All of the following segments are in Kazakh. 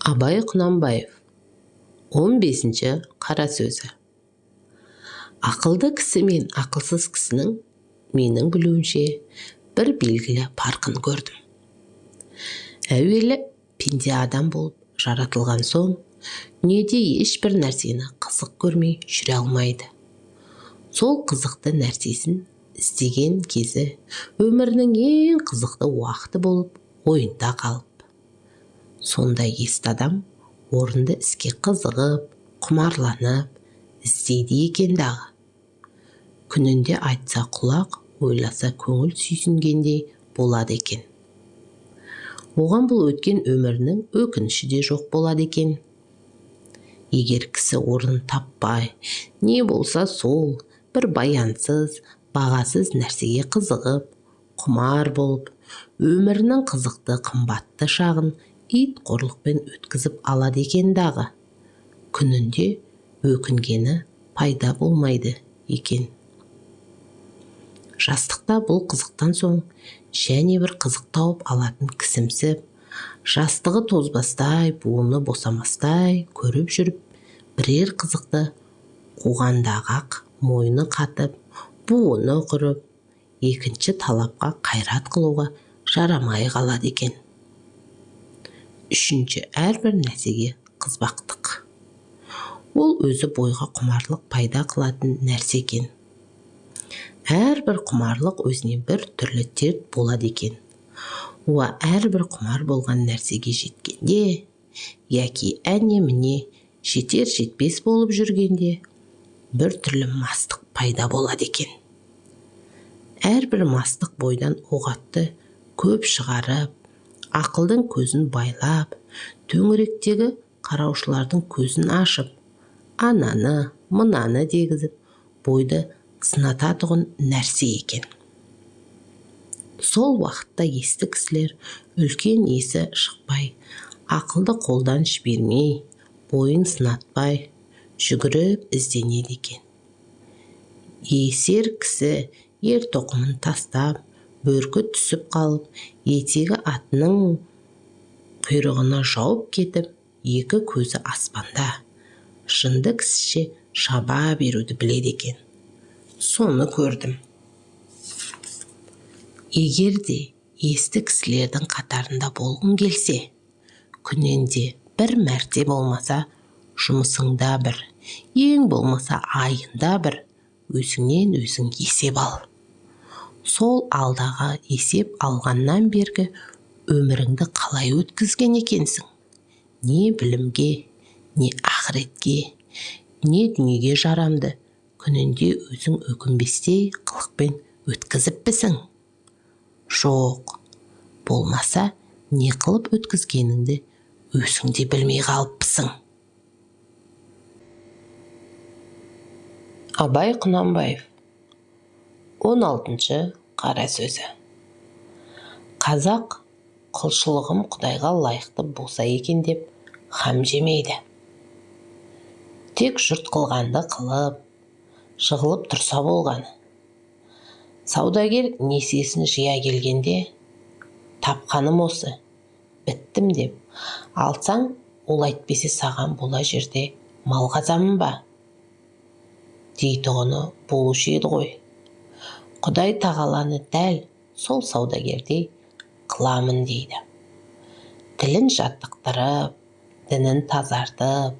Абай Құнанбаев 15-ші қара сөзі. Ақылды кісі мен ақылсыз кісінің менің білуімше бір белгілі парқын көрдім. Әуелі пенде адам болып жаратылған соң, дүниеде ешбір нәрсені қызық көрмей жүре алмайды. Сол қызықты нәрсесін іздеген кезі өмірінің ең қызықты уақыты болып ойында қалып. Сондай есті адам орынды іске қызығып, құмарланып, іздейді екен дағы. Күнінде айтса құлақ, ойласа көңіл сүйсінгендей болады екен. Оған бұл өткен өмірінің өкініші де жоқ болады екен. Егер кісі орын таппай, не болса сол, бір баянсыз, бағасыз нәрсеге қызығып, құмар болып, өмірінің қызықты қымбатты шағын ит қорлықпен өткізіп алады екен дағы. Күнінде өкінгені пайда болмайды екен. Жастықта бұл қызықтан соң және бір қызық тауып алатын кісімсіп, жастығы тозбастай, буыны босамастай көріп жүріп, бірер қызықты қуғандағы-ақ мойны қатып, буыны құрып, екінші талапқа қайрат қылуға жарамай қалады екен. Үшінші, әрбір нәрсеге қызбақтық. Ол өзі бойға құмарлық пайда қылатын нәрсе екен. Әрбір құмарлық өзіне бір түрлі дерт болады екен. Әрбір құмар болған нәрсеге жеткенде, яки әне-міне жетер-жетпес болып жүргенде, бір түрлі мастық пайда болады екен. Әрбір мастық бойдан оғатты көп шығарып, ақылдың көзін байлап, төңіректегі қараушылардың көзін ашып, ананы, мынаны дегізіп, бойды сынататұғын нәрсе екен. Сол уақытта есті кісілер үлкен есі шықпай, ақылды қолдан жібермей, бойын сынатпай, жүгіріп ізденеді екен. Есер кісі ер тоқымын тастап, бөркі түсіп қалып, етегі атының құйрығына жауып кетіп, екі көзі аспанда, жынды кісіше шаба беруді біледі екен. Соны көрдім. Егер де есті кісілердің қатарында болғың келсе, күнінде бір мәрте болмаса, жұмысыңда бір, ең болмаса айында бір, өзіңнен өзің есеп ал. Сол алдағы есеп алғаннан бергі өміріңді қалай өткізген екенсің? Не білімге, не ақыретке, не дүниеге жарамды күнінде өзің өкінбестей қылықпен өткізіппісің? Жоқ, болмаса не қылып өткізгеніңді өзіңде білмей қалыппысың. Абай Құнанбаев 16-ші қара сөзі. Қазақ құлшылығым Құдайға лайықты болса екен деп хам жемейді. Тек жұрт қылғанды қылып, жығылып тұрса болғаны. Саудагер несиесін жия келгенде, тапқаным осы, біттім деп, алсаң, ол әйтпесе саған бола жерде мал қазамын ба? Дейтұғыны болушы еді ғой. Құдай тағаланы дәл сол саудагердей қыламын дейді. Тілін жаттықтырып, дінін тазартып,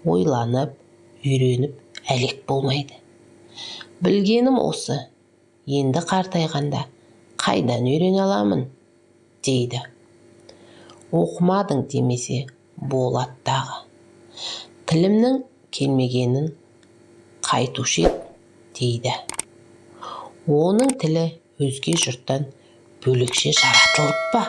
ойланып, үйреніп әлек болмайды. Білгенім осы, енді қартайғанда қайдан үйрене аламын, дейді. Оқымадың демесе болады дағы. Тілімнің келмегенін қайтушы еді, дейді. Оның тілі өзге жұрттан бөлекше жаратылып па?